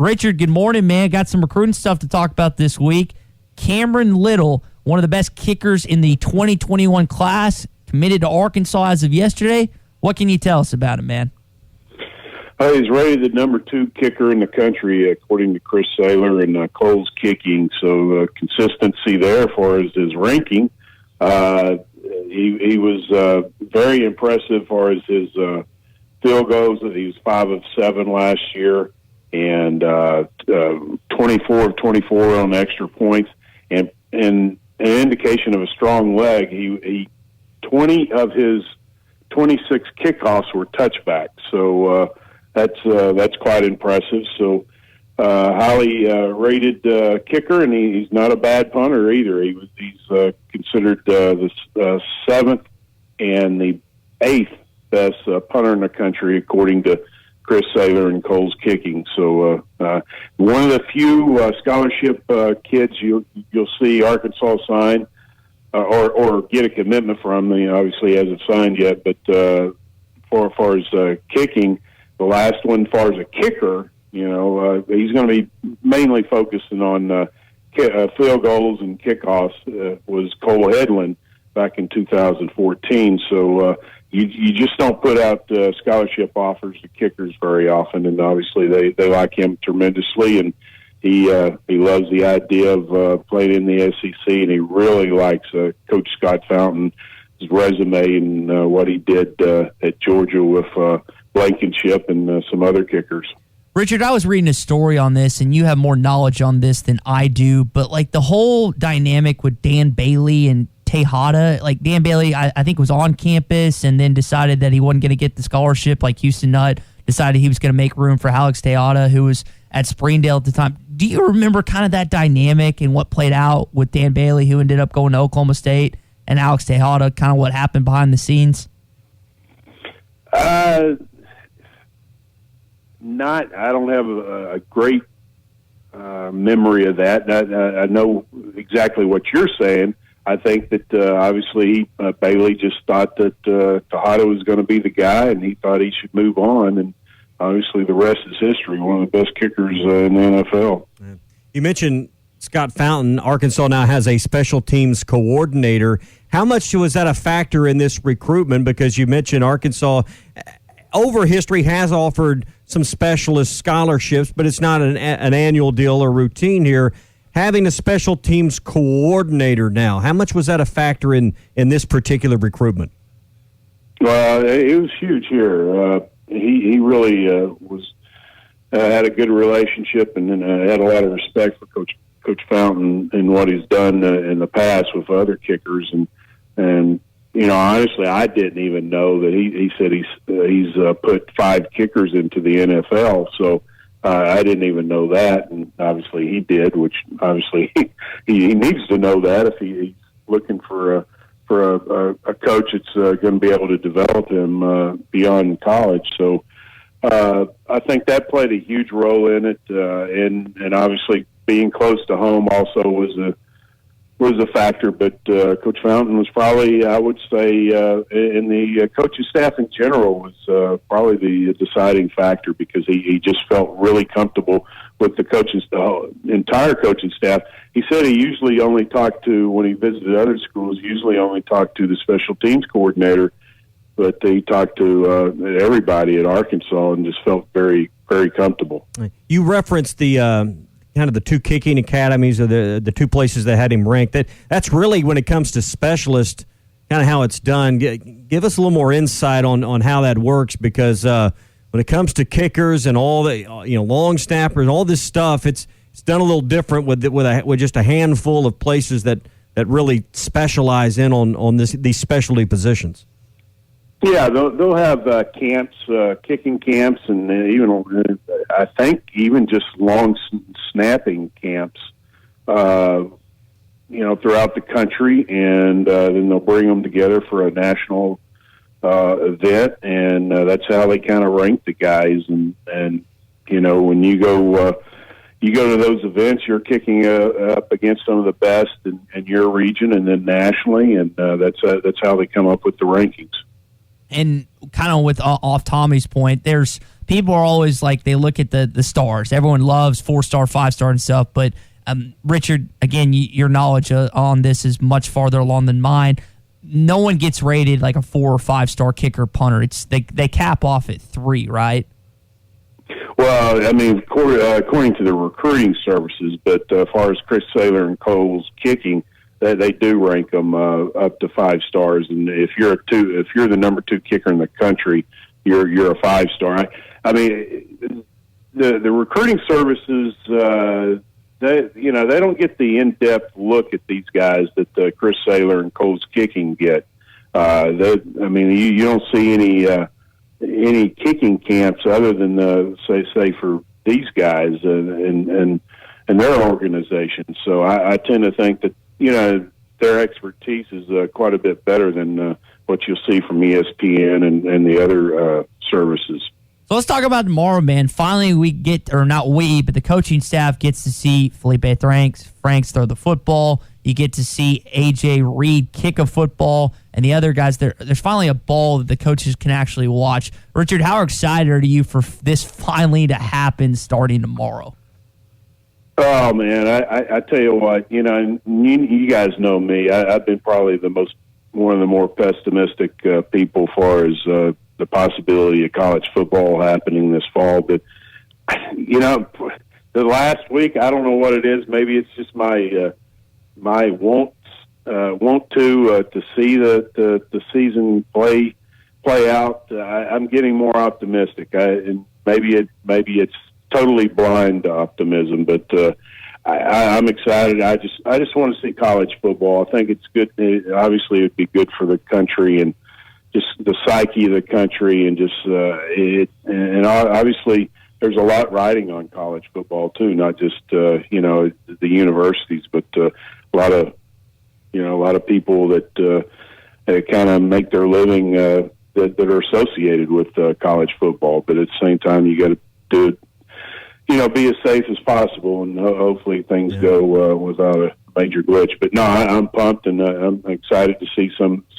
Richard, good morning, man. Got some recruiting stuff to talk about this week. Cameron Little, one of the best kickers in the 2021 class, committed to Arkansas as of yesterday. What can you tell us about him, man? He's rated the number 2 kicker in the country, according to Chris Saylor and Cole's Kicking. So consistency there for his ranking. He was very impressive for his field goals. He was 5 of 7 last year, and 24 of 24 on extra points, and an indication of a strong leg. He 20 of his 26 kickoffs were touchbacks. So that's quite impressive. So highly rated kicker, and he's not a bad punter either. He's considered the 7th and the 8th best punter in the country, according to Chris Saylor and Cole's Kicking. So one of the few scholarship kids you'll see Arkansas sign or get a commitment from. He obviously hasn't signed yet, but as far as kicking, the last one, as far as a kicker, he's going to be mainly focusing on field goals and kickoffs, was Cole Headland back in 2014. So you just don't put out scholarship offers to kickers very often, and obviously they like him tremendously, and he loves the idea of playing in the SEC, and he really likes Coach Scott Fountain's resume and what he did at Georgia with Blankenship and some other kickers. Richard, I was reading a story on this, and you have more knowledge on this than I do, but like the whole dynamic with Dan Bailey and Tejada, like Dan Bailey, I think was on campus and then decided that he wasn't going to get the scholarship, like Houston Nutt decided he was going to make room for Alex Tejada, who was at Springdale at the time. Do you remember kind of that dynamic and what played out with Dan Bailey, who ended up going to Oklahoma State, and Alex Tejada, kind of what happened behind the scenes? I don't have a great memory of that. I know exactly what you're saying. I think that obviously Bailey just thought that Tejada was going to be the guy, and he thought he should move on. And obviously the rest is history. One of the best kickers in the NFL. You mentioned Scott Fountain. Arkansas now has a special teams coordinator. How much was that a factor in this recruitment? Because you mentioned Arkansas over history has offered some specialist scholarships, but it's not an annual deal or routine here. Having a special teams coordinator now, how much was that a factor in this particular recruitment? Well, it was huge here. He really had a good relationship and had a lot of respect for Coach Fountain and what he's done in the past with other kickers. And honestly, I didn't even know that he said he's put 5 kickers into the NFL. So I didn't even know that, and obviously he did. Which obviously he needs to know that if he's looking for a coach that's going to be able to develop him beyond college. So I think that played a huge role in it, and obviously being close to home also was a factor. But Coach Fountain was probably, I would say, in the coaching staff in general, was probably the deciding factor, because he just felt really comfortable with the entire coaching staff. He said he usually only talked to, when he visited other schools, usually only talked to the special teams coordinator, but he talked to everybody at Arkansas and just felt very, very comfortable. You referenced the kind of the 2 kicking academies, or the 2 places that had him ranked. That's really, when it comes to specialists, kind of how it's done. Give us a little more insight on how that works, because when it comes to kickers and all the long snappers, all this stuff, it's done a little different with just a handful of places that really specialize in on these specialty positions. Yeah, they'll have camps, kicking camps, and even I think even just long snapping camps, throughout the country, and then they'll bring them together for a national event, and that's how they kind of rank the guys. And when you go to those events, you're kicking up against some of the best in your region, and then nationally, and that's how they come up with the rankings. and kind of with off Tommy's point, there's people are always like they look at the stars. Everyone loves 4-star, 5-star and stuff, but Richard, again, your knowledge on this is much farther along than mine. No one gets rated like a 4 or 5-star kicker punter. It's they cap off at 3, right? Well, I mean, according to the recruiting services, but as far as Chris Saylor and Cole's kicking, they do rank them up to 5 stars. And if you're the number 2 kicker in the country, you're a 5-star. I mean, the recruiting services, they don't get the in-depth look at these guys that Chris Saylor and Cole's kicking get. You don't see any kicking camps other than say for these guys and their organization. So I tend to think that their expertise is quite a bit better than what you'll see from ESPN and the other services. So let's talk about tomorrow, man. Finally, but the coaching staff gets to see Felipe Franks throw the football. You get to see A.J. Reed kick a football, and the other guys, there's finally a ball that the coaches can actually watch. Richard, how excited are you for this finally to happen starting tomorrow? Oh, man, I tell you what, you guys know me. I've been probably one of the more pessimistic people as far as the possibility of college football happening this fall. But, the last week, I don't know what it is. Maybe it's just my want to see the season play out. I'm getting more optimistic. And maybe it's totally blind optimism, but I'm excited. I just want to see college football. I think it's good. Obviously, it'd be good for the country and just the psyche of the country, and just and obviously there's a lot riding on college football too, not just the universities, but a lot of people that kind of make their living that are associated with college football. But at the same time, you got to do it. Be as safe as possible, and hopefully things go without a major glitch. But no, I'm pumped, and I'm excited to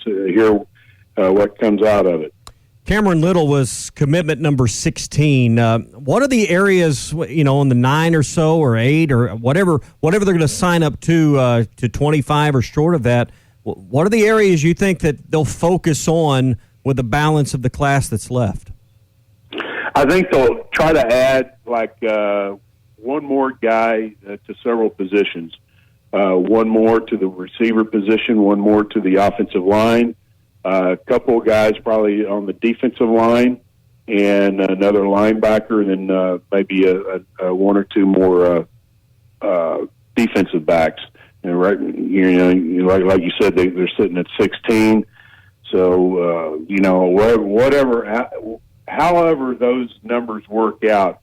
hear what comes out of it. Cameron Little was commitment number 16. What are the areas, on the 9 or so, or 8, or whatever they're going to sign up to 25 or short of that? What are the areas you think that they'll focus on with the balance of the class that's left? I think they'll try to add one more guy to several positions. One more to the receiver position, one more to the offensive line, a couple of guys probably on the defensive line, and another linebacker, and then maybe a one or two more defensive backs. And like you said, they're sitting at 16. So however those numbers work out,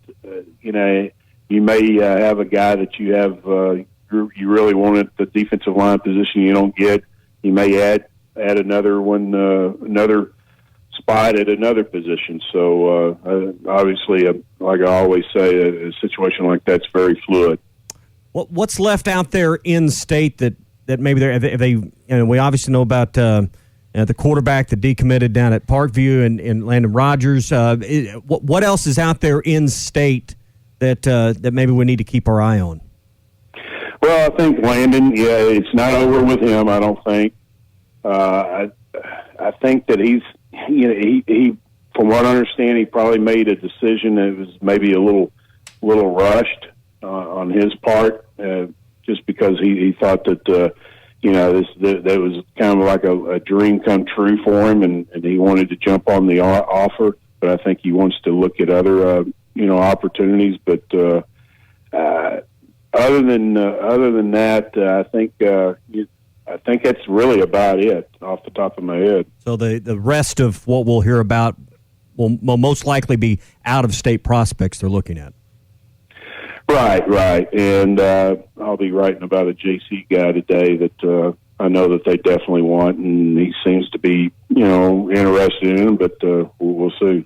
you may have a guy that you have you really want at the defensive line position you don't get. You may add another one, another spot at another position. So obviously, like I always say, a situation like that's very fluid. What's left out there in state that maybe they we obviously know about the quarterback that decommitted down at Parkview and Landon Rodgers. What else is out there in state that maybe we need to keep our eye on? Well, I think Landon, it's not over with him, I don't think. I think that he from what I understand, he probably made a decision that was maybe a little rushed on his part, just because he thought that that was kind of like a dream come true for him, and he wanted to jump on the offer. But I think he wants to look at other opportunities. But other than that, I think that's really about it off the top of my head. So the rest of what we'll hear about will most likely be out-of-state prospects they're looking at. Right. And I'll be writing about a JC guy today that I know that they definitely want, and he seems to be, interested in him, but we'll see.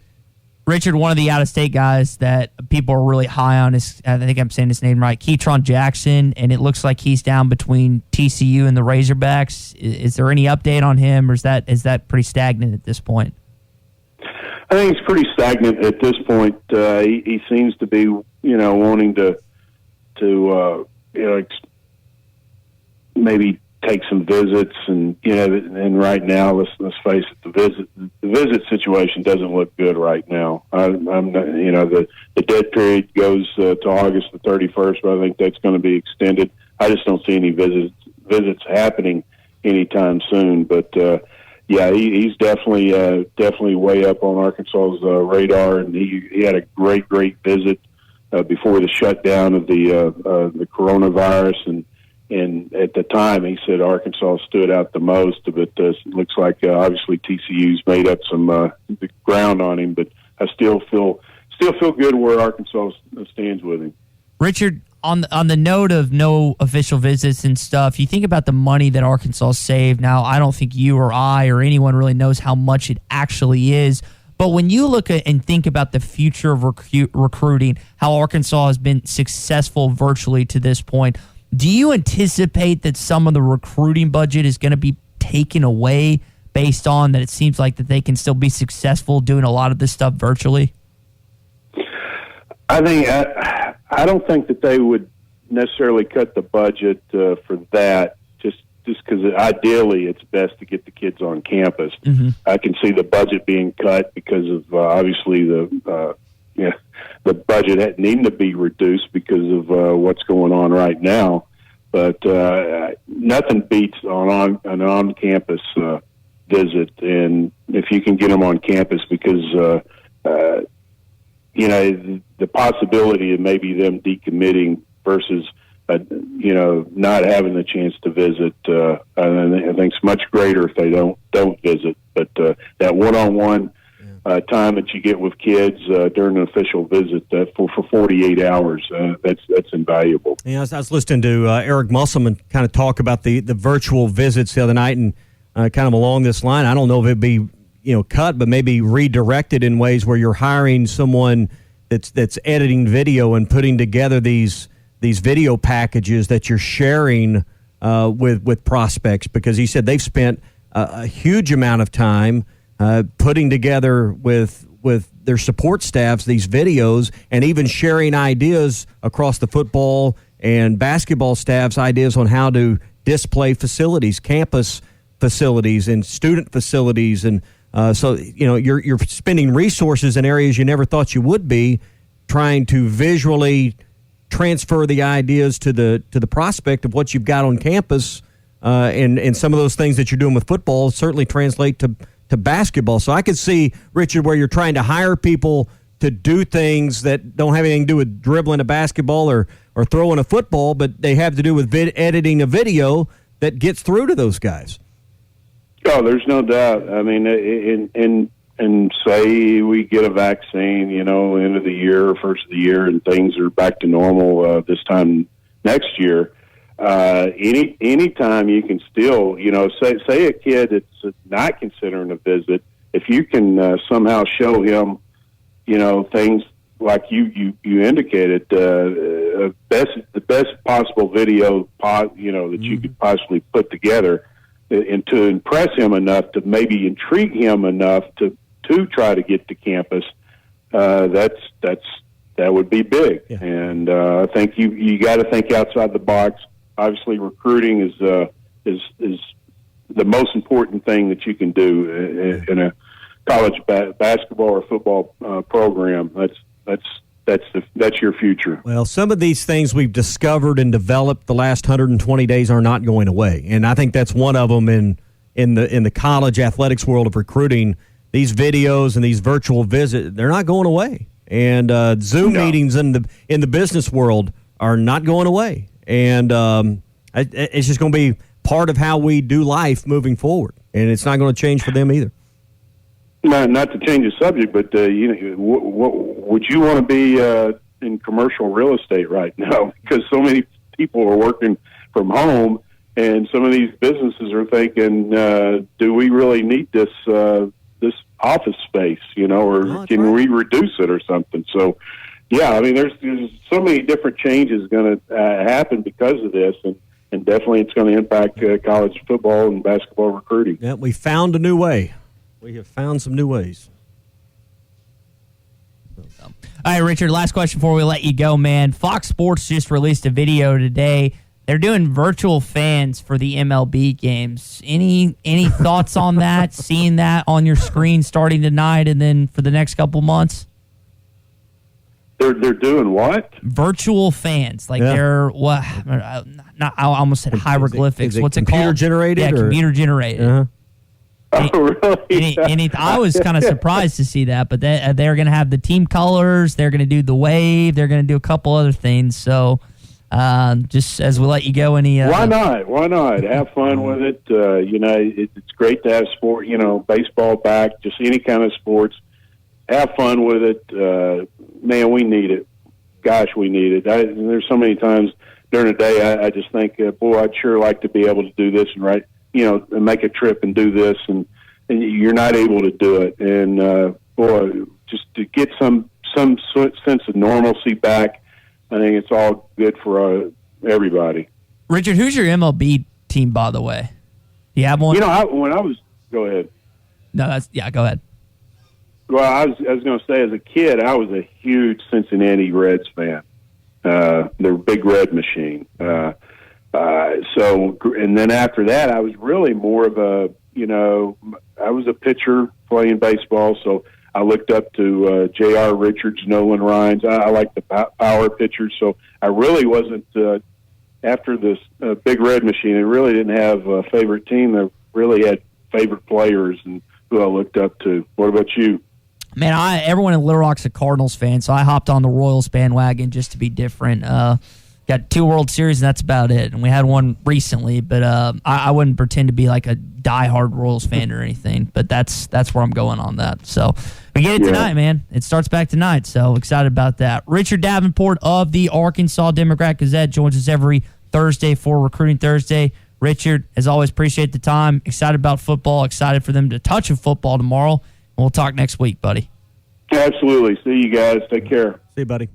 Richard, one of the out-of-state guys that people are really high on is, I think I'm saying his name right, Keytronic Jackson, and it looks like he's down between TCU and the Razorbacks. Is there any update on him, or is that pretty stagnant at this point? I think it's pretty stagnant at this point. He seems to be, wanting to maybe take some visits, and and right now, let's face it, the visit situation doesn't look good right now. I'm not, the dead period goes to August the 31st, but I think that's going to be extended. I just don't see any visits happening anytime soon. But he's definitely way up on Arkansas's radar, and he had a great visit before the shutdown of the coronavirus, and at the time, he said Arkansas stood out the most, but it looks like obviously TCU's made up some ground on him. But I still feel good where Arkansas stands with him. Richard, on the note of no official visits and stuff, you think about the money that Arkansas saved. Now, I don't think you or I or anyone really knows how much it actually is. But when you look at and think about the future of recruiting, how Arkansas has been successful virtually to this point, do you anticipate that some of the recruiting budget is going to be taken away based on that it seems like that they can still be successful doing a lot of this stuff virtually? I don't think that they would necessarily cut the budget for that, just because ideally it's best to get the kids on campus. Mm-hmm. I can see the budget being cut because of obviously the budget needing to be reduced because of what's going on right now. But nothing beats an on-campus visit, and if you can get them on campus, because the possibility of maybe them decommitting versus not having the chance to visit, I think it's much greater if they don't visit. But that one-on-one time that you get with kids during an official visit for 48 hours, that's invaluable. Yeah, I was listening to Eric Musselman kind of talk about the virtual visits the other night, and kind of along this line, I don't know if it'd be cut, but maybe redirected in ways where you're hiring someone that's editing video and putting together these video packages that you're sharing with prospects, because he said they've spent a huge amount of time putting together with their support staffs these videos, and even sharing ideas across the football and basketball staffs, ideas on how to display facilities, campus facilities and student facilities. And so you're spending resources in areas you never thought you would be, trying to visually transfer the ideas to the prospect of what you've got on campus, and some of those things that you're doing with football certainly translate to basketball. So I could see, Richard, where you're trying to hire people to do things that don't have anything to do with dribbling a basketball or throwing a football, but they have to do with editing a video that gets through to those guys. Oh, there's no doubt. I mean, and say we get a vaccine, end of the year, first of the year, and things are back to normal this time next year. Anytime you can still, say a kid that's not considering a visit, if you can somehow show him, things like you indicated, the best possible video, that you could possibly put together, and to impress him enough, to maybe intrigue him enough to try to get to campus, that would be big. Yeah. And I think you got to think outside the box. Obviously, recruiting is the most important thing that you can do in a college basketball or football program. That's your future. Well, some of these things we've discovered and developed the last 120 days are not going away, and I think that's one of them in the college athletics world of recruiting. These videos and these virtual visits, they're not going away, and Zoom meetings in the business world are not going away. And it's just going to be part of how we do life moving forward, and it's not going to change for them either. Not to change the subject, but would you want to be in commercial real estate right now? Because so many people are working from home, and some of these businesses are thinking, "Do we really need this office space? Or can we reduce it or something?" So. Yeah, I mean, there's so many different changes going to happen because of this, and definitely it's going to impact college football and basketball recruiting. Yeah, we found a new way. We have found some new ways. All right, Richard, last question before we let you go, man. Fox Sports just released a video today. They're doing virtual fans for the MLB games. Any thoughts on that? Seeing that on your screen starting tonight and then for the next couple months? They're doing what? Virtual fans. Like they're what? Not, I almost said hieroglyphics. What's it called? Computer generated? Yeah, computer generated. Uh-huh. Really? I was kind of surprised to see that, but they're going to have the team colors. They're going to do the wave. They're going to do a couple other things. So just as we let you go, why not? Why not? Have fun with it. It's great to have sport, baseball back, just any kind of sports. Have fun with it. Man, we need it. Gosh, we need it. There's so many times during the day I just think, boy, I'd sure like to be able to do this and make a trip and do this, and you're not able to do it. And boy, just to get some sense of normalcy back, I think it's all good for everybody. Richard, who's your MLB team, by the way? Do you have one? Go ahead. No, go ahead. Well, I was going to say, as a kid, I was a huge Cincinnati Reds fan. They're big red machine. And then after that, I was really more of I was a pitcher playing baseball, so I looked up to J.R. Richards, Nolan Rhines. I like the power pitchers, so I really wasn't, after this big red machine, I really didn't have a favorite team. I really had favorite players and who I looked up to. What about you? Man, everyone in Little Rock's a Cardinals fan, so I hopped on the Royals bandwagon just to be different. Got 2 World Series, and that's about it. And we had one recently, but I wouldn't pretend to be like a diehard Royals fan or anything. But that's where I'm going on that. So we get it tonight, man. It starts back tonight, so excited about that. Richard Davenport of the Arkansas Democrat-Gazette joins us every Thursday for Recruiting Thursday. Richard, as always, appreciate the time. Excited about football. Excited for them to touch of football tomorrow. We'll talk next week, buddy. Absolutely. See you guys. Take care. See you, buddy.